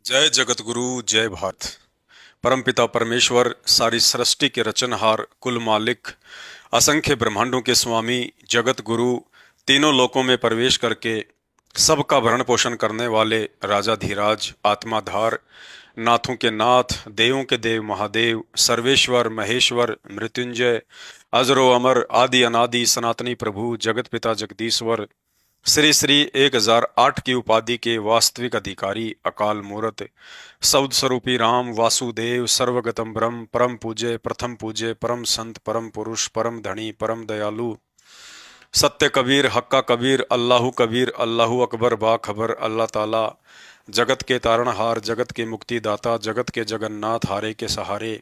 जय जगत गुरु जय भारत। परमपिता परमेश्वर, सारी सृष्टि के रचनहार, कुल मालिक, असंख्य ब्रह्मांडों के स्वामी, जगत गुरु, तीनों लोकों में प्रवेश करके सबका भरण पोषण करने वाले राजाधिराज, आत्माधार, नाथों के नाथ, देवों के देव महादेव, सर्वेश्वर महेश्वर, मृत्युंजय, अजरो अमर, आदि अनादि सनातनी प्रभु, जगत पिता जगदीश्वर, श्री श्री 1008 की उपाधि के वास्तविक अधिकारी, अकाल मूर्त, सौद स्वरूपी राम, वासुदेव, सर्वगतम ब्रह्म, परम पूज्य, प्रथम पूज्य, परम संत, परम पुरुष, परम धनी, परम दयालु, सत्य कबीर, हक्का कबीर, अल्लाहू कबीर, अल्लाहू अकबर, बाखबर, अल्लाह ताला, जगत के तारणहार, जगत के मुक्तिदाता, जगत के जगन्नाथ, हारे के सहारे,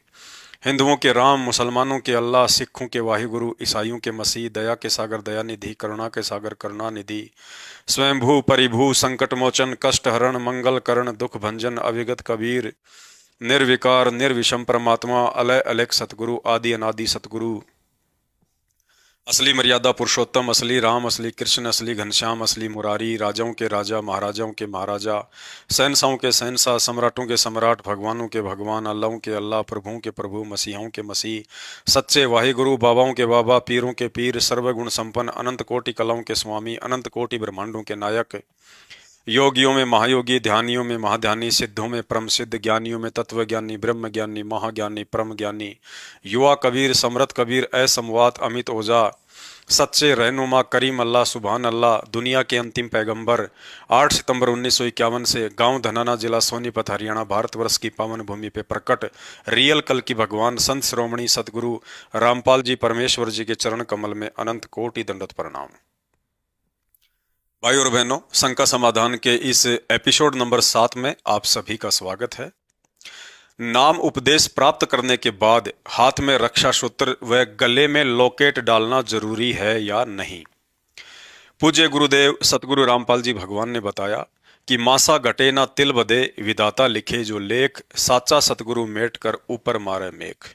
हिंदुओं के राम, मुसलमानों के अल्लाह, सिखों के वाहिगुरु, ईसाइयों के मसीह, दया के सागर दयानिधि, करुणा के सागर करुणानिधि, स्वयंभू परिभू, संकट मोचन, कष्ट हरण, मंगल करण, दुख भंजन, अविगत कबीर, निर्विकार निर्विषम परमात्मा, अलय अलैक सतगुरु, आदि अनादि सतगुरु, असली मर्यादा पुरुषोत्तम, असली राम, असली कृष्ण, असली घनश्याम, असली मुरारी, राजाओं के राजा, महाराजाओं के महाराजा, शहंशाहों के शहंशाह, सम्राटों के सम्राट, भगवानों के भगवान, अल्लाहों के अल्लाह, प्रभुओं के प्रभु, मसीहों के मसीह, सच्चे वाहिगुरु, बाबाओं के बाबा, पीरों के पीर, सर्वगुण संपन्न, अनंत कोटि कलाओं के स्वामी, अनंत कोटि ब्रह्मांडों के नायक, योगियों में महायोगी, ध्यानियों में महाध्यानी, सिद्धों में परम सिद्ध, ज्ञानियों में तत्व ज्ञानी, ब्रह्म ज्ञानी, महाज्ञानी, परम ज्ञानी, युवा कबीर, समृत कबीर, असमवात, अमित ओझा, सच्चे रहनुमा, करीम अल्लाह, सुभान अल्लाह, दुनिया के अंतिम पैगंबर, 8 सितंबर 1951 से गांव धनाना, जिला सोनीपत, हरियाणा, भारतवर्ष की पावन भूमि पे प्रकट रियल कल की भगवान संत श्रोमणी सतगुरु रामपाल जी परमेश्वर जी के चरण कमल में अनंत कोटि दंडवत प्रणाम। भाई और बहनों, शंका समाधान के इस एपिसोड नंबर 7 में आप सभी का स्वागत है। नाम उपदेश प्राप्त करने के बाद हाथ में रक्षा सूत्र व गले में लॉकेट डालना जरूरी है या नहीं। पूज्य गुरुदेव सतगुरु रामपाल जी भगवान ने बताया कि मासा घटे ना तिल बदे, विधाता लिखे जो लेख, साचा सतगुरु मेट कर ऊपर मारे मेख।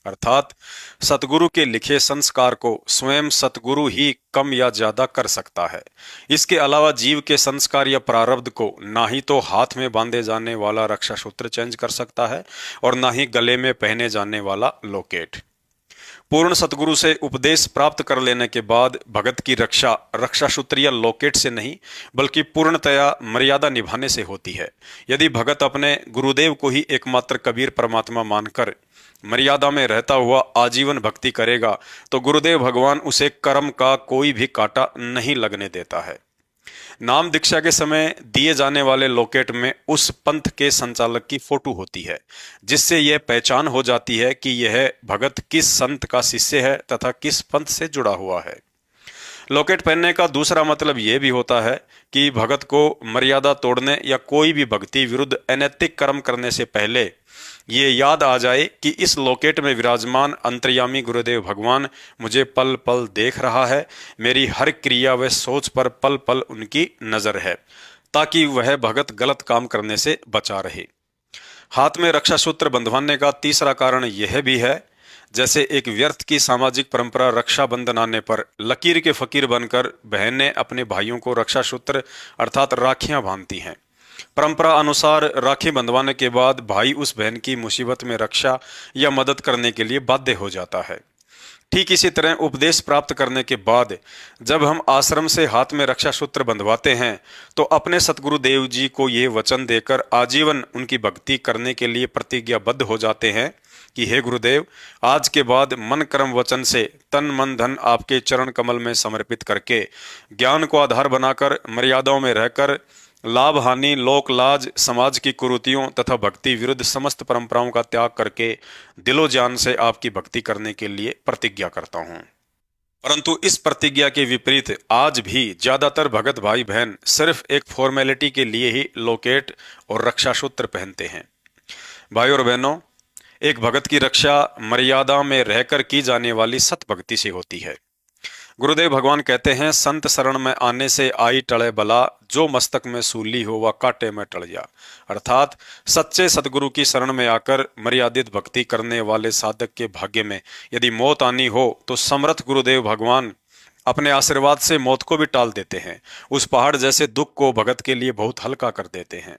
अर्थात सतगुरु के लिखे संस्कार को स्वयं सतगुरु ही कम या ज्यादा कर सकता है। इसके अलावा जीव के संस्कार या प्रारब्ध को ना ही तो हाथ में बांधे जाने वाला रक्षा सूत्र चेंज कर सकता है और ना ही गले में पहने जाने वाला लॉकेट। पूर्ण सतगुरु से उपदेश प्राप्त कर लेने के बाद भगत की रक्षा रक्षा सूत्र या लॉकेट से नहीं बल्कि पूर्णतया मर्यादा निभाने से होती है। यदि भगत अपने गुरुदेव को ही एकमात्र कबीर परमात्मा मानकर मर्यादा में रहता हुआ आजीवन भक्ति करेगा तो गुरुदेव भगवान उसे कर्म का कोई भी कांटा नहीं लगने देता है। नाम दीक्षा के समय दिए जाने वाले लॉकेट में उस पंथ के संचालक की फोटो होती है, जिससे यह पहचान हो जाती है कि यह भगत किस संत का शिष्य है तथा किस पंथ से जुड़ा हुआ है। लॉकेट पहनने का दूसरा मतलब यह भी होता है कि भगत को मर्यादा तोड़ने या कोई भी भक्ति विरुद्ध अनैतिक कर्म करने से पहले ये याद आ जाए कि इस लॉकेट में विराजमान अंतर्यामी गुरुदेव भगवान मुझे पल पल देख रहा है, मेरी हर क्रिया व सोच पर पल पल उनकी नजर है, ताकि वह भगत गलत काम करने से बचा रहे। हाथ में रक्षा सूत्र बंधवाने का तीसरा कारण यह भी है, जैसे एक व्यर्थ की सामाजिक परंपरा रक्षा बंधन आने पर लकीर के फकीर बनकर बहनें अपने भाइयों को रक्षा सूत्र अर्थात राखियां बांधती हैं। परंपरा अनुसार राखी बंधवाने के बाद भाई उस बहन की मुसीबत में रक्षा या मदद करने के लिए बाध्य हो जाता है। ठीक इसी तरह उपदेश प्राप्त करने के बाद जब हम आश्रम से हाथ में रक्षा सूत्र बंधवाते हैं तो अपने सतगुरु देव जी को ये वचन देकर आजीवन उनकी भक्ति करने के लिए प्रतिज्ञाबद्ध हो जाते हैं कि हे गुरुदेव, आज के बाद मन कर्म वचन से तन मन धन आपके चरण कमल में समर्पित करके ज्ञान को आधार बनाकर मर्यादाओं में रहकर लाभ हानि, लोक लाज, समाज की कुरीतियों तथा भक्ति विरुद्ध समस्त परंपराओं का त्याग करके दिलो जान से आपकी भक्ति करने के लिए प्रतिज्ञा करता हूं। परंतु इस प्रतिज्ञा के विपरीत आज भी ज्यादातर भगत भाई बहन सिर्फ एक फॉर्मेलिटी के लिए ही लॉकेट और रक्षा सूत्र पहनते हैं। भाई और बहनों, एक भगत की रक्षा मर्यादा में रहकर की जाने वाली सत भक्ति से होती है। गुरुदेव भगवान कहते हैं, संत शरण में आने से आई टले बला, जो मस्तक में सूली हो वह कांटे में टल जा। अर्थात सच्चे सतगुरु की शरण में आकर मर्यादित भक्ति करने वाले साधक के भाग्य में यदि मौत आनी हो तो समर्थ गुरुदेव भगवान अपने आशीर्वाद से मौत को भी टाल देते हैं। उस पहाड़ जैसे दुख को भगत के लिए बहुत हल्का कर देते हैं।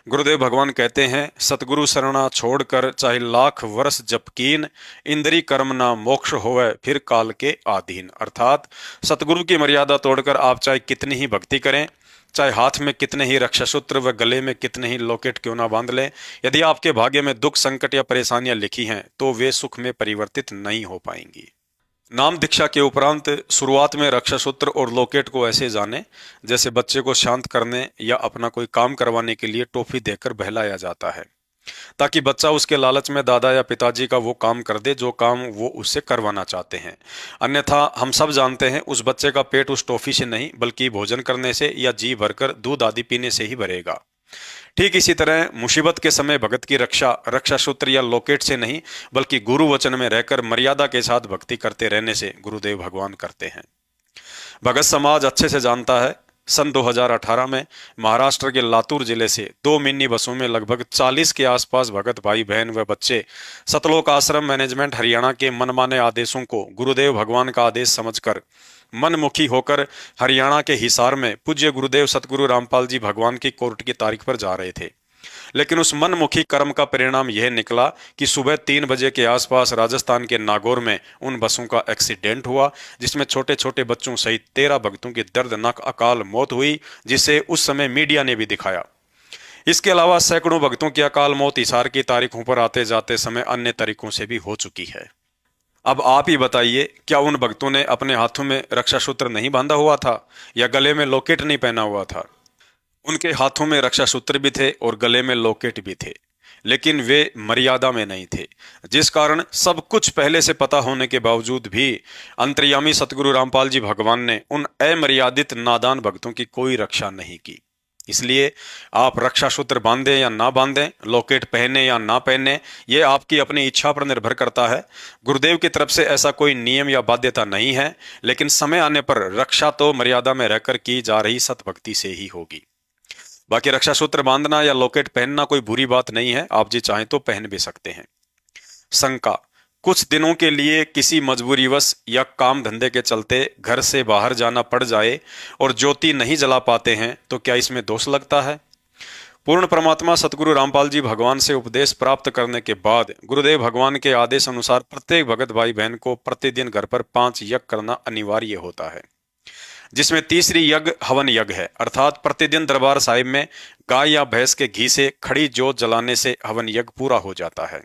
गुरुदेव भगवान कहते हैं, सतगुरु शरणा छोड़कर चाहे लाख वर्ष जपकीन, इंद्री कर्म ना मोक्ष होवे फिर काल के आधीन। अर्थात सतगुरु की मर्यादा तोड़कर आप चाहे कितनी ही भक्ति करें, चाहे हाथ में कितने ही रक्षासूत्र व गले में कितने ही लॉकेट क्यों ना बांध लें, यदि आपके भाग्य में दुख, संकट या परेशानियां लिखी हैं तो वे सुख में परिवर्तित नहीं हो पाएंगी। नाम दीक्षा के उपरांत शुरुआत में रक्षासूत्र और लॉकेट को ऐसे जाने जैसे बच्चे को शांत करने या अपना कोई काम करवाने के लिए टॉफी देकर बहलाया जाता है, ताकि बच्चा उसके लालच में दादा या पिताजी का वो काम कर दे जो काम वो उससे करवाना चाहते हैं। अन्यथा हम सब जानते हैं उस बच्चे का पेट उस टॉफी से नहीं बल्कि भोजन करने से या जी भरकर दूध आदि पीने से ही भरेगा। ठीक इसी तरह मुसीबत के समय भगत की रक्षा रक्षासूत्र या लॉकेट से नहीं बल्कि गुरु वचन में रहकर मर्यादा के साथ भक्ति करते रहने से गुरुदेव भगवान करते हैं। भगत समाज अच्छे से जानता है, सन 2018 में महाराष्ट्र के लातूर जिले से 2 मिनी बसों में लगभग 40 के आसपास भगत भाई बहन व बच्चे सतलोक आश्रम मैनेजमेंट हरियाणा के मनमाने आदेशों को गुरुदेव भगवान का आदेश समझकर मनमुखी होकर हरियाणा के हिसार में पूज्य गुरुदेव सतगुरु रामपाल जी भगवान की कोर्ट की तारीख पर जा रहे थे। लेकिन उस मनमुखी कर्म का परिणाम यह निकला कि सुबह 3 बजे के आसपास राजस्थान के नागौर में उन बसों का एक्सीडेंट हुआ, जिसमें छोटे छोटे बच्चों सहित 13 भक्तों की दर्दनाक अकाल मौत हुई, जिसे उस समय मीडिया ने भी दिखाया। इसके अलावा सैकड़ों भक्तों की अकाल मौत हिसार की तारीखों पर आते जाते समय अन्य तरीकों से भी हो चुकी है। अब आप ही बताइए, क्या उन भक्तों ने अपने हाथों में रक्षासूत्र नहीं बांधा हुआ था या गले में लॉकेट नहीं पहना हुआ था? उनके हाथों में रक्षासूत्र भी थे और गले में लॉकेट भी थे, लेकिन वे मर्यादा में नहीं थे, जिस कारण सब कुछ पहले से पता होने के बावजूद भी अंतर्यामी सतगुरु रामपाल जी भगवान ने उन अमर्यादित नादान भक्तों की कोई रक्षा नहीं की। इसलिए आप रक्षासूत्र बांधें या ना बांधें, लॉकेट पहने या ना पहने, ये आपकी अपनी इच्छा पर निर्भर करता है। गुरुदेव की तरफ से ऐसा कोई नियम या बाध्यता नहीं है, लेकिन समय आने पर रक्षा तो मर्यादा में रहकर की जा रही सतभक्ति से ही होगी। बाकी रक्षासूत्र बांधना या लॉकेट पहनना कोई बुरी बात नहीं है, आप जी चाहें तो पहन भी सकते हैं। शंका, कुछ दिनों के लिए किसी मजबूरीवश या काम धंधे के चलते घर से बाहर जाना पड़ जाए और ज्योति नहीं जला पाते हैं तो क्या इसमें दोष लगता है? पूर्ण परमात्मा सतगुरु रामपाल जी भगवान से उपदेश प्राप्त करने के बाद गुरुदेव भगवान के आदेश अनुसार प्रत्येक भगत भाई बहन को प्रतिदिन घर पर 5 यज्ञ करना अनिवार्य होता है, जिसमें तीसरी यज्ञ हवन यज्ञ है। अर्थात प्रतिदिन दरबार साहिब में गाय या भैंस के घी से खड़ी जोत जलाने से हवन यज्ञ पूरा हो जाता है।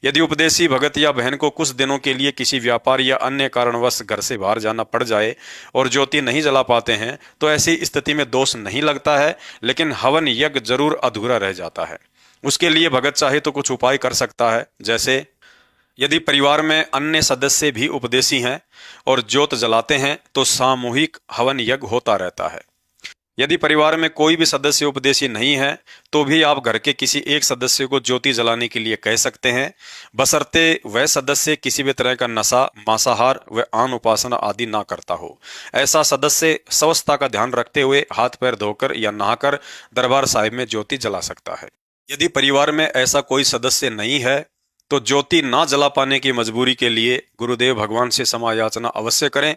यदि उपदेशी भगत या बहन को कुछ दिनों के लिए किसी व्यापार या अन्य कारणवश घर से बाहर जाना पड़ जाए और ज्योति नहीं जला पाते हैं तो ऐसी स्थिति में दोष नहीं लगता है, लेकिन हवन यज्ञ जरूर अधूरा रह जाता है। उसके लिए भगत चाहे तो कुछ उपाय कर सकता है, जैसे यदि परिवार में अन्य सदस्य भी उपदेशी हैं और ज्योत जलाते हैं तो सामूहिक हवन यज्ञ होता रहता है। यदि परिवार में कोई भी सदस्य उपदेशी नहीं है तो भी आप घर के किसी एक सदस्य को ज्योति जलाने के लिए कह सकते हैं, बशर्ते वह सदस्य किसी भी तरह का नशा, मांसाहार व आन उपासना आदि ना करता हो। ऐसा सदस्य स्वच्छता का ध्यान रखते हुए हाथ पैर धोकर या नहाकर दरबार साहिब में ज्योति जला सकता है। यदि परिवार में ऐसा कोई सदस्य नहीं है तो ज्योति ना जला पाने की मजबूरी के लिए गुरुदेव भगवान से क्षमा याचना अवश्य करें।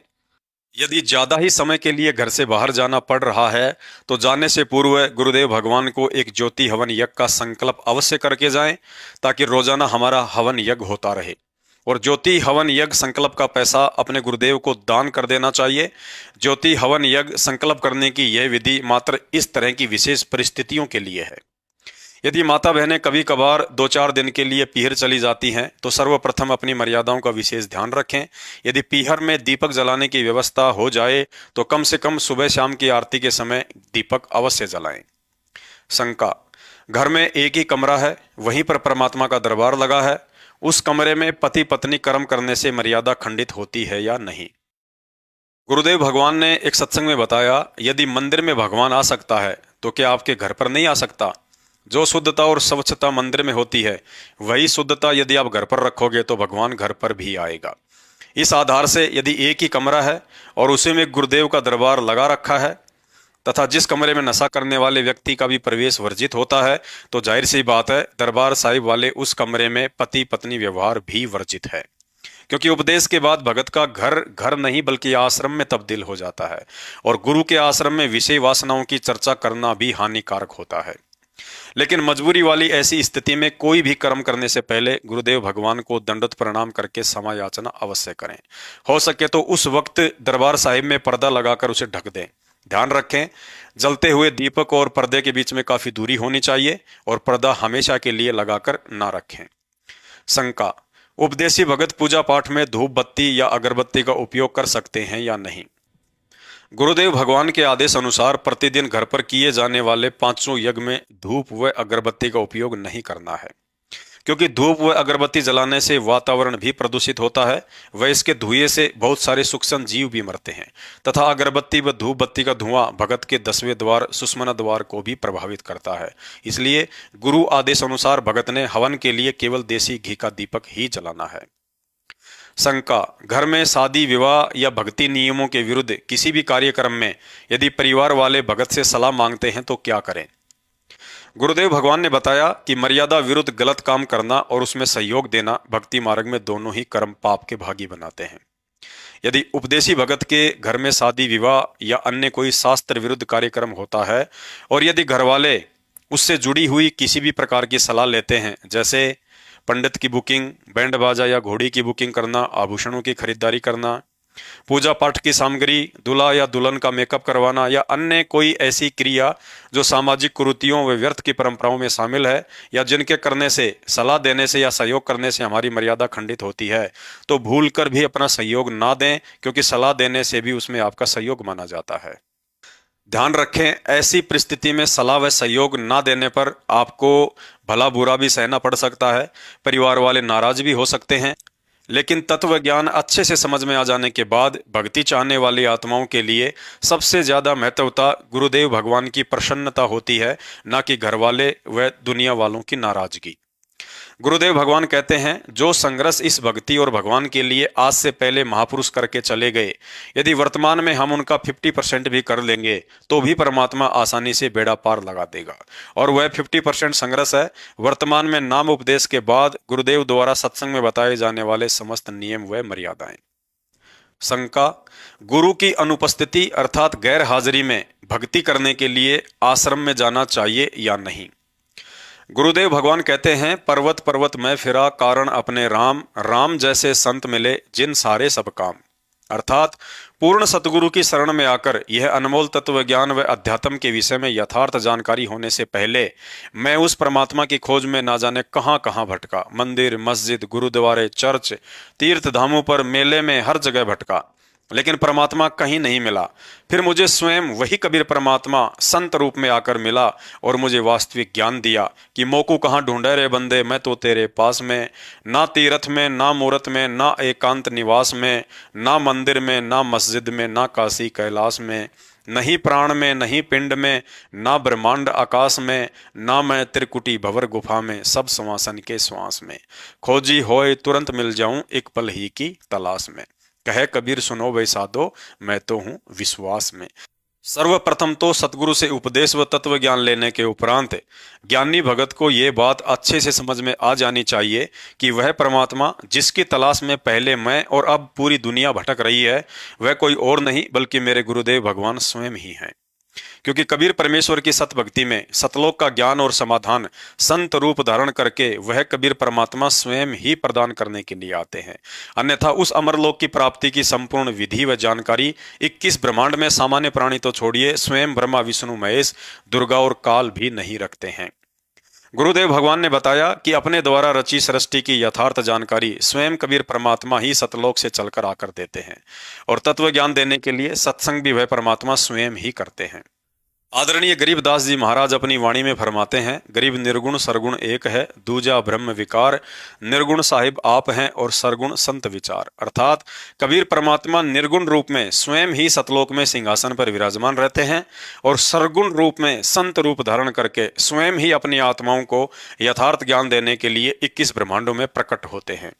यदि ज्यादा ही समय के लिए घर से बाहर जाना पड़ रहा है तो जाने से पूर्व गुरुदेव भगवान को एक ज्योति हवन यज्ञ का संकल्प अवश्य करके जाएं, ताकि रोजाना हमारा हवन यज्ञ होता रहे। और ज्योति हवन यज्ञ संकल्प का पैसा अपने गुरुदेव को दान कर देना चाहिए। ज्योति हवन यज्ञ संकल्प करने की यह विधि मात्र इस तरह की विशेष परिस्थितियों के लिए है। यदि माता बहनें कभी कभार 2-4 दिन के लिए पीहर चली जाती हैं तो सर्वप्रथम अपनी मर्यादाओं का विशेष ध्यान रखें। यदि पीहर में दीपक जलाने की व्यवस्था हो जाए तो कम से कम सुबह शाम की आरती के समय दीपक अवश्य जलाएं। शंका, घर में एक ही कमरा है, वहीं पर परमात्मा का दरबार लगा है, उस कमरे में पति पत्नी कर्म करने से मर्यादा खंडित होती है या नहीं? गुरुदेव भगवान ने एक सत्संग में बताया, यदि मंदिर में भगवान आ सकता है तो क्या आपके घर पर नहीं आ सकता? जो शुद्धता और स्वच्छता मंदिर में होती है वही शुद्धता यदि आप घर पर रखोगे तो भगवान घर पर भी आएगा। इस आधार से यदि एक ही कमरा है और उसी में गुरुदेव का दरबार लगा रखा है तथा जिस कमरे में नशा करने वाले व्यक्ति का भी प्रवेश वर्जित होता है तो जाहिर सी बात है दरबार साहिब वाले उस कमरे में पति पत्नी व्यवहार भी वर्जित है, क्योंकि उपदेश के बाद भगत का घर घर नहीं बल्कि आश्रम में तब्दील हो जाता है और गुरु के आश्रम में विषय वासनाओं की चर्चा करना भी हानिकारक होता है। लेकिन मजबूरी वाली ऐसी स्थिति में कोई भी कर्म करने से पहले गुरुदेव भगवान को दंडवत प्रणाम करके क्षमा याचना अवश्य करें। हो सके तो उस वक्त दरबार साहिब में पर्दा लगाकर उसे ढक दें। ध्यान रखें, जलते हुए दीपक और पर्दे के बीच में काफी दूरी होनी चाहिए और पर्दा हमेशा के लिए लगाकर ना रखें। शंका, उपदेशी भगत पूजा पाठ में धूप बत्ती या अगरबत्ती का उपयोग कर सकते हैं या नहीं? गुरुदेव भगवान के आदेश अनुसार प्रतिदिन घर पर किए जाने वाले पांचों यज्ञ में धूप व अगरबत्ती का उपयोग नहीं करना है, क्योंकि धूप व अगरबत्ती जलाने से वातावरण भी प्रदूषित होता है व इसके धुएं से बहुत सारे सूक्ष्म जीव भी मरते हैं तथा अगरबत्ती व धूप बत्ती का धुआं भगत के 10वें द्वार सुषुम्ना द्वार को भी प्रभावित करता है। इसलिए गुरु आदेश अनुसार भगत ने हवन के लिए केवल देसी घी का दीपक ही जलाना है। शंका, घर में शादी विवाह या भक्ति नियमों के विरुद्ध किसी भी कार्यक्रम में यदि परिवार वाले भगत से सलाह मांगते हैं तो क्या करें? गुरुदेव भगवान ने बताया कि मर्यादा विरुद्ध गलत काम करना और उसमें सहयोग देना भक्ति मार्ग में दोनों ही कर्म पाप के भागी बनाते हैं। यदि उपदेशी भगत के घर में शादी विवाह या अन्य कोई शास्त्र विरुद्ध कार्यक्रम होता है और यदि घर वाले उससे जुड़ी हुई किसी भी प्रकार की सलाह लेते हैं, जैसे पंडित की बुकिंग, बैंड बाजा या घोड़ी की बुकिंग करना, आभूषणों की खरीदारी करना, पूजा पाठ की सामग्री, दूल्हा या दुल्हन का मेकअप करवाना या अन्य कोई ऐसी क्रिया जो सामाजिक कुरीतियों व व्यर्थ की परंपराओं में शामिल है या जिनके करने से, सलाह देने से या सहयोग करने से हमारी मर्यादा खंडित होती है, तो भूल कर भी अपना सहयोग ना दें, क्योंकि सलाह देने से भी उसमें आपका सहयोग माना जाता है। ध्यान रखें, ऐसी परिस्थिति में सलाह व सहयोग ना देने पर आपको भला बुरा भी सहना पड़ सकता है, परिवार वाले नाराज भी हो सकते हैं। लेकिन तत्व ज्ञान अच्छे से समझ में आ जाने के बाद भक्ति चाहने वाली आत्माओं के लिए सबसे ज्यादा महत्वता गुरुदेव भगवान की प्रसन्नता होती है, ना कि घर वाले व दुनिया वालों की नाराजगी। गुरुदेव भगवान कहते हैं, जो संघर्ष इस भक्ति और भगवान के लिए आज से पहले महापुरुष करके चले गए, यदि वर्तमान में हम उनका 50% भी कर लेंगे तो भी परमात्मा आसानी से बेड़ा पार लगा देगा। और वह 50% संघर्ष है वर्तमान में नाम उपदेश के बाद गुरुदेव द्वारा सत्संग में बताए जाने वाले समस्त नियम व मर्यादाएं। शंका, गुरु की अनुपस्थिति अर्थात गैर हाजिरी में भक्ति करने के लिए आश्रम में जाना चाहिए या नहीं? गुरुदेव भगवान कहते हैं, पर्वत पर्वत मैं फिरा कारण अपने राम, राम जैसे संत मिले जिन सारे सब काम। अर्थात पूर्ण सतगुरु की शरण में आकर यह अनमोल तत्व ज्ञान व अध्यात्म के विषय में यथार्थ जानकारी होने से पहले मैं उस परमात्मा की खोज में ना जाने कहां कहां भटका। मंदिर, मस्जिद, गुरुद्वारे, चर्च, तीर्थ धामों पर, मेले में, हर जगह भटका, लेकिन परमात्मा कहीं नहीं मिला। फिर मुझे स्वयं वही कबीर परमात्मा संत रूप में आकर मिला और मुझे वास्तविक ज्ञान दिया कि मोकू कहाँ ढूंढे रे बंदे, मैं तो तेरे पास में। ना तीर्थ में, ना मूर्त में, ना एकांत निवास में, ना मंदिर में, ना मस्जिद में, ना काशी कैलाश में, नहीं प्राण में, नहीं पिंड में, ना ब्रह्मांड आकाश में, ना मैं त्रिकुटी भवर गुफा में, सब श्वासन के श्वास में। खोजी होए तुरंत मिल जाऊं एक पल ही की तलाश में। कहे कबीर सुनो वे साधो, मैं तो हूं विश्वास में। सर्वप्रथम तो सतगुरु से उपदेश व तत्व ज्ञान लेने के उपरांत ज्ञानी भगत को ये बात अच्छे से समझ में आ जानी चाहिए कि वह परमात्मा जिसकी तलाश में पहले मैं और अब पूरी दुनिया भटक रही है, वह कोई और नहीं बल्कि मेरे गुरुदेव भगवान स्वयं ही हैं। क्योंकि कबीर परमेश्वर की सत भक्ति में सतलोक का ज्ञान और समाधान संत रूप धारण करके वह कबीर परमात्मा स्वयं ही प्रदान करने के लिए आते हैं। अन्यथा उस अमरलोक की प्राप्ति की संपूर्ण विधि व जानकारी 21 ब्रह्मांड में सामान्य प्राणी तो छोड़िए, स्वयं ब्रह्मा, विष्णु, महेश, दुर्गा और काल भी नहीं रखते हैं। गुरुदेव भगवान ने बताया कि अपने द्वारा रची सृष्टि की यथार्थ जानकारी स्वयं कबीर परमात्मा ही सतलोक से चलकर आकर देते हैं और तत्व ज्ञान देने के लिए सत्संग भी वह परमात्मा स्वयं ही करते हैं। आदरणीय गरीबदास जी महाराज अपनी वाणी में फरमाते हैं, गरीब निर्गुण सरगुण एक है, दूजा ब्रह्म विकार, निर्गुण साहिब आप हैं और सरगुण संत विचार। अर्थात कबीर परमात्मा निर्गुण रूप में स्वयं ही सतलोक में सिंहासन पर विराजमान रहते हैं और सरगुण रूप में संत रूप धारण करके स्वयं ही अपनी आत्माओं को यथार्थ ज्ञान देने के लिए 21 ब्रह्मांडों में प्रकट होते हैं।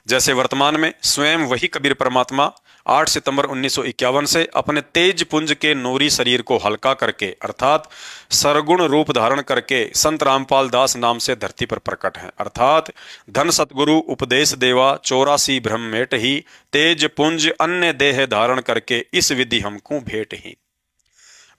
जैसे वर्तमान में स्वयं वही कबीर परमात्मा 8 सितंबर 1951 से अपने तेज पुंज के नूरी शरीर को हल्का करके अर्थात सरगुण रूप धारण करके संत रामपाल दास नाम से धरती पर प्रकट हैं। अर्थात धन सतगुरु उपदेश देवा 84 ब्रह्म मेट ही, तेज पुंज अन्य देह धारण करके इस विधि हमको भेंट ही।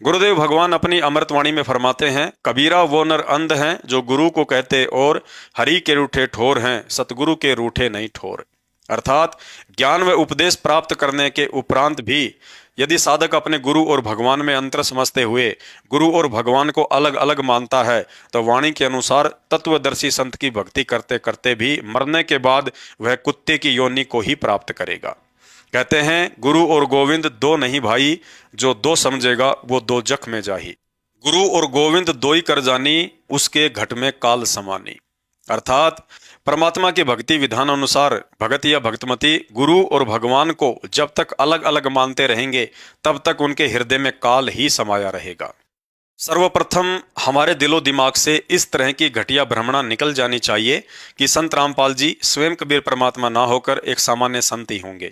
गुरुदेव भगवान अपनी अमृतवाणी में फरमाते हैं, कबीरा वो नर अंध हैं जो गुरु को कहते और हरि के रूठे ठोर हैं, सतगुरु के रूठे नहीं ठोर। अर्थात ज्ञान व उपदेश प्राप्त करने के उपरांत भी यदि साधक अपने गुरु और भगवान में अंतर समझते हुए गुरु और भगवान को अलग अलग मानता है तो वाणी के अनुसार तत्वदर्शी संत की भक्ति करते करते भी मरने के बाद वह कुत्ते की योनि को ही प्राप्त करेगा। कहते हैं, गुरु और गोविंद दो नहीं भाई, जो दो समझेगा वो दो जख में जाही। गुरु और गोविंद दो ही कर जानी, उसके घट में काल समानी। अर्थात परमात्मा के भक्ति विधान अनुसार भगत या भक्तमती गुरु और भगवान को जब तक अलग अलग मानते रहेंगे तब तक उनके हृदय में काल ही समाया रहेगा। सर्वप्रथम हमारे दिलो दिमाग से इस तरह की घटिया भ्रमणा निकल जानी चाहिए कि संत रामपाल जी स्वयं कबीर परमात्मा ना होकर एक सामान्य संत ही होंगे।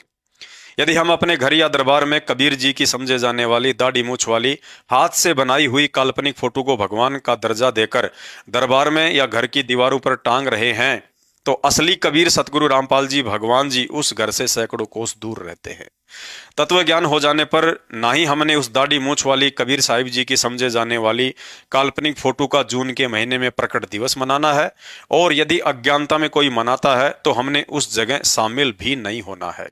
यदि हम अपने घर या दरबार में कबीर जी की समझे जाने वाली दाढ़ी मूछ वाली हाथ से बनाई हुई काल्पनिक फोटो को भगवान का दर्जा देकर दरबार में या घर की दीवारों पर टांग रहे हैं तो असली कबीर सतगुरु रामपाल जी भगवान जी उस घर से सैकड़ों कोस दूर रहते हैं। तत्व ज्ञान हो जाने पर ना ही हमने उस दाढ़ी मूछ वाली कबीर साहिब जी की समझे जाने वाली काल्पनिक फोटो का जून के महीने में प्रकट दिवस मनाना है, और यदि अज्ञानता में कोई मनाता है तो हमने उस जगह शामिल भी नहीं होना है।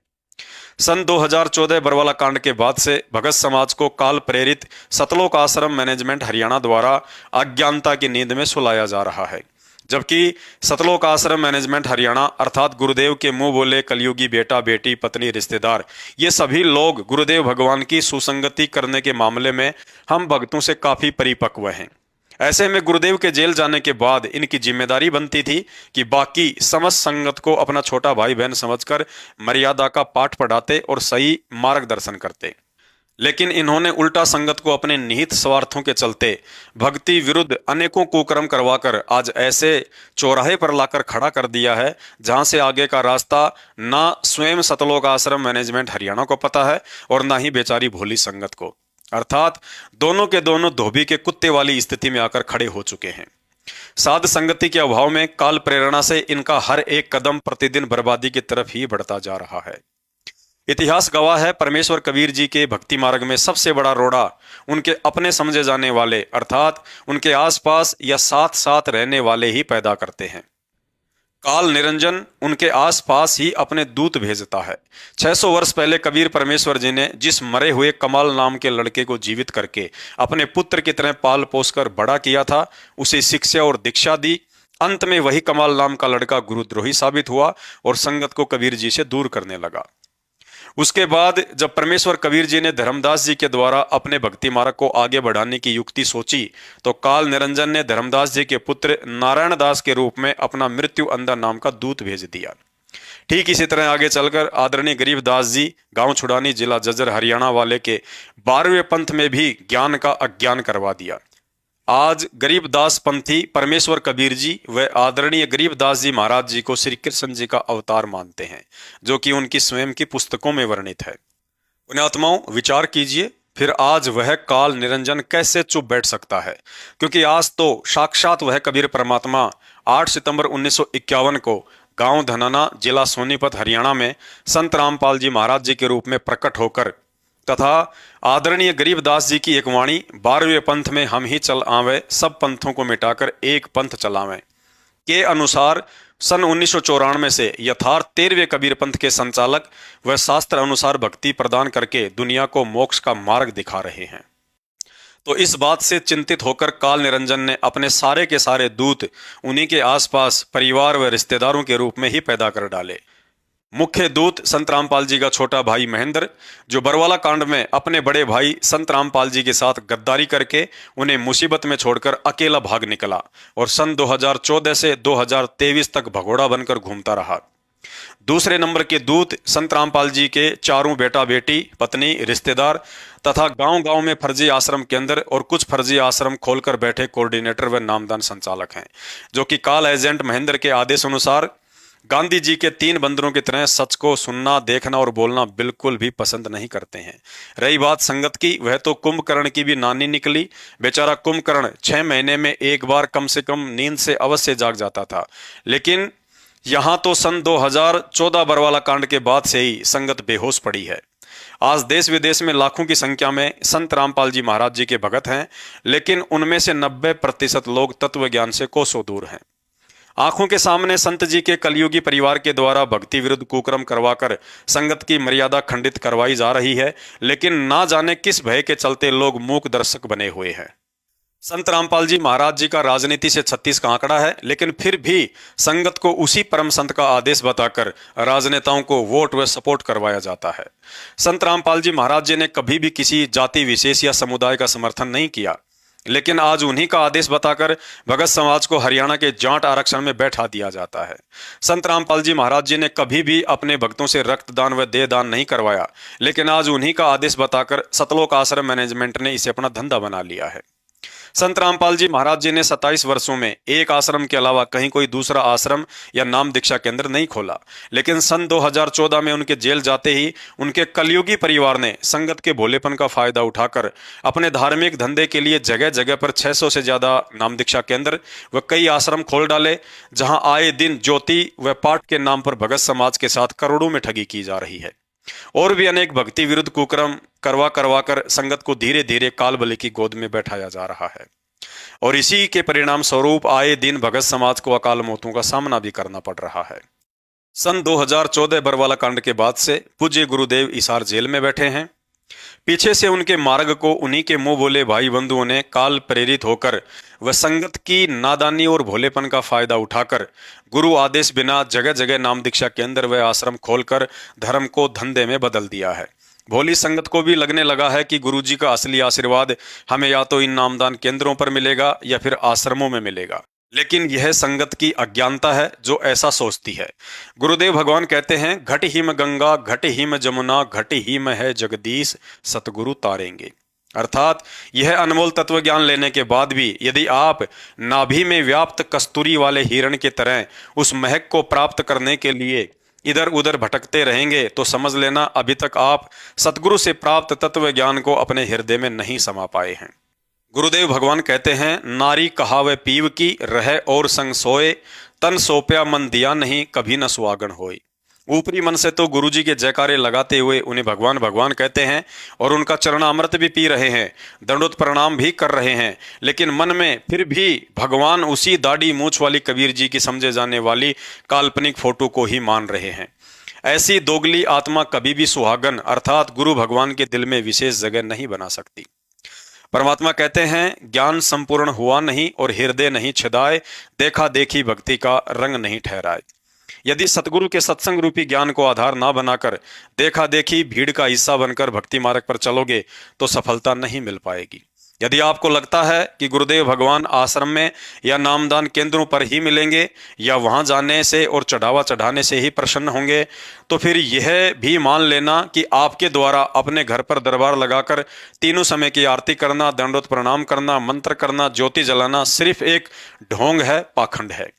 सन 2014 बरवाला कांड के बाद से भगत समाज को काल प्रेरित सतलोक आश्रम मैनेजमेंट हरियाणा द्वारा अज्ञानता की नींद में सुलाया जा रहा है, जबकि सतलोक आश्रम मैनेजमेंट हरियाणा अर्थात गुरुदेव के मुंह बोले कलयुगी बेटा बेटी पत्नी रिश्तेदार, ये सभी लोग गुरुदेव भगवान की सुसंगति करने के मामले में हम भक्तों से काफी परिपक्व हैं। ऐसे में गुरुदेव के जेल जाने के बाद इनकी जिम्मेदारी बनती थी कि बाकी समस्त संगत को अपना छोटा भाई बहन समझकर मर्यादा का पाठ पढ़ाते और सही मार्गदर्शन करते, लेकिन इन्होंने उल्टा संगत को अपने निहित स्वार्थों के चलते भक्ति विरुद्ध अनेकों कुकर्म करवाकर आज ऐसे चौराहे पर लाकर खड़ा कर दिया है जहां से आगे का रास्ता ना स्वयं सतलोक आश्रम मैनेजमेंट हरियाणा को पता है और ना ही बेचारी भोली संगत को। अर्थात दोनों के दोनों धोबी के कुत्ते वाली स्थिति में आकर खड़े हो चुके हैं। साध संगति के अभाव में काल प्रेरणा से इनका हर एक कदम प्रतिदिन बर्बादी की तरफ ही बढ़ता जा रहा है। इतिहास गवाह है, परमेश्वर कबीर जी के भक्ति मार्ग में सबसे बड़ा रोड़ा उनके अपने समझे जाने वाले अर्थात उनके आसपास या साथ साथ रहने वाले ही पैदा करते हैं। काल निरंजन उनके आसपास ही अपने दूत भेजता है। 600 वर्ष पहले कबीर परमेश्वर जी ने जिस मरे हुए कमाल नाम के लड़के को जीवित करके अपने पुत्र की तरह पाल पोस कर बड़ा किया था, उसे शिक्षा और दीक्षा दी। अंत में वही कमाल नाम का लड़का गुरुद्रोही साबित हुआ और संगत को कबीर जी से दूर करने लगा। उसके बाद जब परमेश्वर कबीर जी ने धर्मदास जी के द्वारा अपने भक्ति मार्ग को आगे बढ़ाने की युक्ति सोची तो काल निरंजन ने धर्मदास जी के पुत्र नारायण दास के रूप में अपना मृत्यु अंधा नाम का दूत भेज दिया। ठीक इसी तरह आगे चलकर आदरणीय गरीबदास जी गांव छुड़ानी जिला जज्जर हरियाणा वाले के 12वें पंथ में भी ज्ञान का अज्ञान करवा दिया। आज गरीबदास पंथी परमेश्वर कबीर जी व आदरणीय गरीबदास जी महाराज जी को श्री कृष्ण जी का अवतार मानते हैं, जो कि उनकी स्वयं की पुस्तकों में वर्णित है। पुण्यात्माओं, विचार कीजिए फिर आज वह काल निरंजन कैसे चुप बैठ सकता है, क्योंकि आज तो साक्षात वह कबीर परमात्मा 8 सितंबर 1951 को गांव धनाना जिला सोनीपत हरियाणा में संत रामपाल जी महाराज जी के रूप में प्रकट होकर तथा आदरणीय गरीबदास जी की एक वाणी 12वें पंथ में हम ही चल आवे सब पंथों को मिटाकर एक पंथ चलावें के अनुसार सन 1994 से यथार्थ 13वें कबीर पंथ के संचालक व शास्त्र अनुसार भक्ति प्रदान करके दुनिया को मोक्ष का मार्ग दिखा रहे हैं। तो इस बात से चिंतित होकर काल निरंजन ने अपने सारे के सारे दूत उन्हीं के आसपास परिवार व रिश्तेदारों के रूप में ही पैदा कर डाले। मुख्य दूत संत रामपाल जी का छोटा भाई महेंद्र, जो बरवाला कांड में अपने बड़े भाई संत रामपाल जी के साथ गद्दारी करके उन्हें मुसीबत में छोड़कर अकेला भाग निकला और सन 2014 से 2023 तक भगोड़ा बनकर घूमता रहा। दूसरे नंबर के दूत संत रामपाल जी के चारों बेटा बेटी पत्नी रिश्तेदार तथा गांव-गांव में फर्जी आश्रम के अंदर और कुछ फर्जी आश्रम खोलकर बैठे कोऑर्डिनेटर व नामदान संचालक हैं, जो कि काल एजेंट महेंद्र के आदेश अनुसार गांधी जी के 3 बंदरों की तरह सच को सुनना, देखना और बोलना बिल्कुल भी पसंद नहीं करते हैं। रही बात संगत की, वह तो कुंभकर्ण की भी नानी निकली। बेचारा कुंभकर्ण 6 महीने में एक बार कम से कम नींद से अवश्य जाग जाता था, लेकिन यहां तो सन 2014 बरवाला कांड के बाद से ही संगत बेहोश पड़ी है। आज देश विदेश में लाखों की संख्या में संत रामपाल जी महाराज जी के भगत हैं, लेकिन उनमें से 90% लोग तत्व ज्ञान से कोसों दूर हैं। आंखों के सामने संत जी के कलयुगी परिवार के द्वारा भक्ति विरुद्ध कुकर्म करवाकर संगत की मर्यादा खंडित करवाई जा रही है, लेकिन ना जाने किस भय के चलते लोग मूक दर्शक बने हुए हैं। संत रामपाल जी महाराज जी का राजनीति से 36 का आंकड़ा है, लेकिन फिर भी संगत को उसी परम संत का आदेश बताकर राजनेताओं को वोट व सपोर्ट करवाया जाता है। संत रामपाल जी महाराज जी ने कभी भी किसी जाति विशेष या समुदाय का समर्थन नहीं किया, लेकिन आज उन्हीं का आदेश बताकर भगत समाज को हरियाणा के जाट आरक्षण में बैठा दिया जाता है। संत रामपाल जी महाराज जी ने कभी भी अपने भक्तों से रक्तदान व देहदान नहीं करवाया, लेकिन आज उन्हीं का आदेश बताकर सतलोक आश्रम मैनेजमेंट ने इसे अपना धंधा बना लिया है। संत रामपाल जी महाराज जी ने 27 वर्षों में एक आश्रम के अलावा कहीं कोई दूसरा आश्रम या नाम दीक्षा केंद्र नहीं खोला, लेकिन सन 2014 में उनके जेल जाते ही उनके कलयुगी परिवार ने संगत के भोलेपन का फायदा उठाकर अपने धार्मिक धंधे के लिए जगह जगह पर 600 से ज्यादा नाम दीक्षा केंद्र व कई आश्रम खोल डाले, जहां आए दिन ज्योति व पाठ के नाम पर भगत समाज के साथ करोड़ों में ठगी की जा रही है। और भी अनेक भक्ति विरुद्ध कुकर्म करवा करवा कर संगत को धीरे धीरे कालबली की गोद में बैठाया जा रहा है, और इसी के परिणाम स्वरूप आए दिन भगत समाज को अकाल मौतों का सामना भी करना पड़ रहा है। सन 2014 बरवाला कांड के बाद से पूज्य गुरुदेव इसार जेल में बैठे हैं। पीछे से उनके मार्ग को उन्हीं के मुंह बोले भाई बंधुओं ने काल प्रेरित होकर व संगत की नादानी और भोलेपन का फायदा उठाकर गुरु आदेश बिना जगह जगह नाम दीक्षा केंद्र व आश्रम खोलकर धर्म को धंधे में बदल दिया है। भोली संगत को भी लगने लगा है कि गुरुजी का असली आशीर्वाद हमें या तो इन नामदान केंद्रों पर मिलेगा या फिर आश्रमों में मिलेगा, लेकिन यह संगत की अज्ञानता है जो ऐसा सोचती है। गुरुदेव भगवान कहते हैं, घट हिम गंगा घट हिम जमुना घट हिम है जगदीश सतगुरु तारेंगे। अर्थात यह अनमोल तत्व ज्ञान लेने के बाद भी यदि आप नाभि में व्याप्त कस्तूरी वाले हिरण की तरह उस महक को प्राप्त करने के लिए इधर उधर भटकते रहेंगे तो समझ लेना अभी तक आप सतगुरु से प्राप्त तत्व ज्ञान को अपने हृदय में नहीं समा पाए हैं। गुरुदेव भगवान कहते हैं, नारी कहावे पीव की रहे और संग सोए, तन सौंपया मन दिया नहीं कभी न सुहागन होए। ऊपरी मन से तो गुरुजी के जयकारे लगाते हुए उन्हें भगवान भगवान कहते हैं और उनका चरणामृत भी पी रहे हैं, दंडोत प्रणाम भी कर रहे हैं, लेकिन मन में फिर भी भगवान उसी दाढ़ी मूछ वाली कबीर जी की समझे जाने वाली काल्पनिक फोटो को ही मान रहे हैं। ऐसी दोगली आत्मा कभी भी सुहागन अर्थात गुरु भगवान के दिल में विशेष जगह नहीं बना सकती। परमात्मा कहते हैं, ज्ञान संपूर्ण हुआ नहीं और हृदय नहीं छिदाए, देखा देखी भक्ति का रंग नहीं ठहराए। यदि सतगुरु के सत्संग रूपी ज्ञान को आधार ना बनाकर देखा देखी भीड़ का हिस्सा बनकर भक्ति मार्ग पर चलोगे तो सफलता नहीं मिल पाएगी। यदि आपको लगता है कि गुरुदेव भगवान आश्रम में या नामदान केंद्रों पर ही मिलेंगे या वहां जाने से और चढ़ावा चढ़ाने से ही प्रसन्न होंगे, तो फिर यह भी मान लेना कि आपके द्वारा अपने घर पर दरबार लगाकर तीनों समय की आरती करना, दंडोत प्रणाम करना, मंत्र करना, ज्योति जलाना सिर्फ एक ढोंग है, पाखंड है।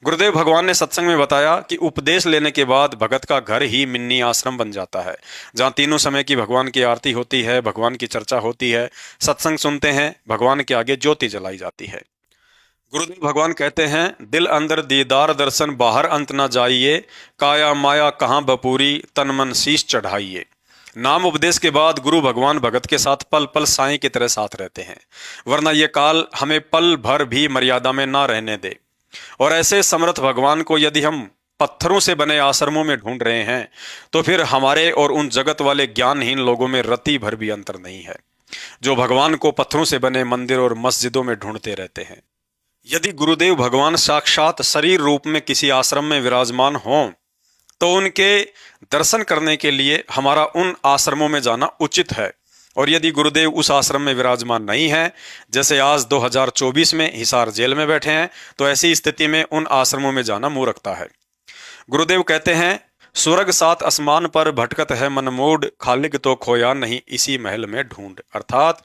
गुरुदेव भगवान ने सत्संग में बताया कि उपदेश लेने के बाद भगत का घर ही मिन्नी आश्रम बन जाता है, जहाँ तीनों समय की भगवान की आरती होती है, भगवान की चर्चा होती है, सत्संग सुनते हैं, भगवान के आगे ज्योति जलाई जाती है। गुरुदेव भगवान कहते हैं, दिल अंदर दीदार दर्शन बाहर अंत ना जाइए, काया माया कहाँ बपूरी तन मन शीश चढ़ाइए। नाम उपदेश के बाद गुरु भगवान भगत के साथ पल पल साईं की तरह साथ रहते हैं, वरना ये काल हमें पल भर भी मर्यादा में ना रहने दे। और ऐसे समर्थ भगवान को यदि हम पत्थरों से बने आश्रमों में ढूंढ रहे हैं तो फिर हमारे और उन जगत वाले ज्ञानहीन लोगों में रत्ती भर भी अंतर नहीं है, जो भगवान को पत्थरों से बने मंदिर और मस्जिदों में ढूंढते रहते हैं। यदि गुरुदेव भगवान साक्षात शरीर रूप में किसी आश्रम में विराजमान हों तो उनके दर्शन करने के लिए हमारा उन आश्रमों में जाना उचित है, और यदि गुरुदेव उस आश्रम में विराजमान नहीं है, जैसे आज 2024 में हिसार जेल में बैठे हैं, तो ऐसी स्थिति में उन आश्रमों में जाना मूर्खता है। गुरुदेव कहते हैं, स्वर्ग सात आसमान पर भटकत है मन मूड, खालिक तो खोया नहीं इसी महल में ढूंढ। अर्थात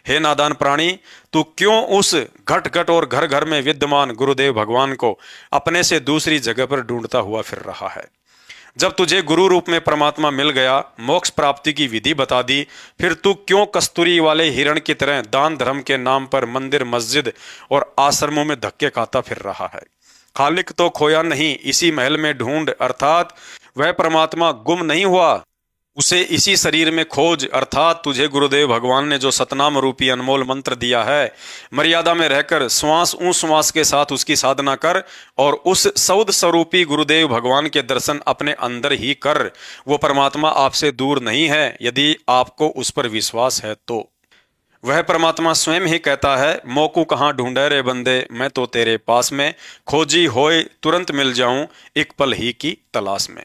हे नादान प्राणी, तू क्यों उस घट घट और घर घर में विद्यमान गुरुदेव भगवान को अपने से दूसरी जगह पर ढूंढता हुआ फिर रहा है? जब तुझे गुरु रूप में परमात्मा मिल गया, मोक्ष प्राप्ति की विधि बता दी, फिर तू क्यों कस्तूरी वाले हिरण की तरह दान धर्म के नाम पर मंदिर मस्जिद और आश्रमों में धक्के खाता फिर रहा है? खालिक तो खोया नहीं, इसी महल में ढूंढ, अर्थात वह परमात्मा गुम नहीं हुआ, उसे इसी शरीर में खोज। अर्थात तुझे गुरुदेव भगवान ने जो सतनाम रूपी अनमोल मंत्र दिया है, मर्यादा में रहकर श्वास ऊ श्वास के साथ उसकी साधना कर और उस सौद स्वरूपी गुरुदेव भगवान के दर्शन अपने अंदर ही कर। वो परमात्मा आपसे दूर नहीं है, यदि आपको उस पर विश्वास है तो। वह परमात्मा स्वयं ही कहता है, मोकू कहाँ ढूंढे रे बंदे, मैं तो तेरे पास में, खोजी होए तुरंत मिल जाऊं, एक पल ही की तलाश में।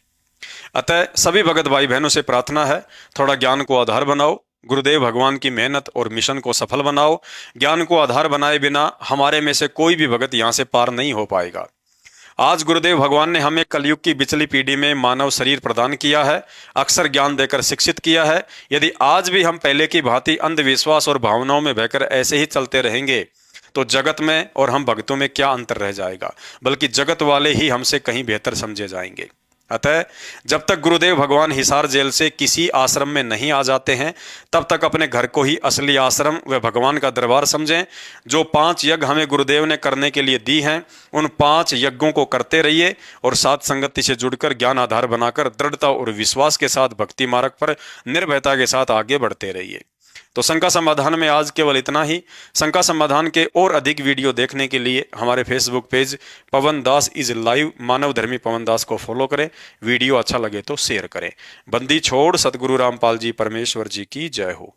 अतः सभी भगत भाई बहनों से प्रार्थना है, थोड़ा ज्ञान को आधार बनाओ, गुरुदेव भगवान की मेहनत और मिशन को सफल बनाओ। ज्ञान को आधार बनाए बिना हमारे में से कोई भी भगत यहाँ से पार नहीं हो पाएगा। आज गुरुदेव भगवान ने हमें कलयुग की बिचली पीढ़ी में मानव शरीर प्रदान किया है, अक्सर ज्ञान देकर शिक्षित किया है। यदि आज भी हम पहले की भांति अंधविश्वास और भावनाओं में बहकर ऐसे ही चलते रहेंगे तो जगत में और हम भक्तों में क्या अंतर रह जाएगा, बल्कि जगत वाले ही हमसे कहीं बेहतर समझे जाएंगे। अतः जब तक गुरुदेव भगवान हिसार जेल से किसी आश्रम में नहीं आ जाते हैं, तब तक अपने घर को ही असली आश्रम व भगवान का दरबार समझें। जो 5 यज्ञ हमें गुरुदेव ने करने के लिए दी हैं, उन 5 यज्ञों को करते रहिए और साथ संगति से जुड़कर ज्ञान आधार बनाकर दृढ़ता और विश्वास के साथ भक्ति मार्ग पर निर्भयता के साथ आगे बढ़ते रहिए। तो शंका समाधान में आज केवल इतना ही। शंका समाधान के और अधिक वीडियो देखने के लिए हमारे Facebook page Pawan Das is live Manav Dharmi Pawan दास को फॉलो करें। वीडियो अच्छा लगे तो शेयर करें। बंदी छोड़ सतगुरु रामपाल जी परमेश्वर जी की जय हो।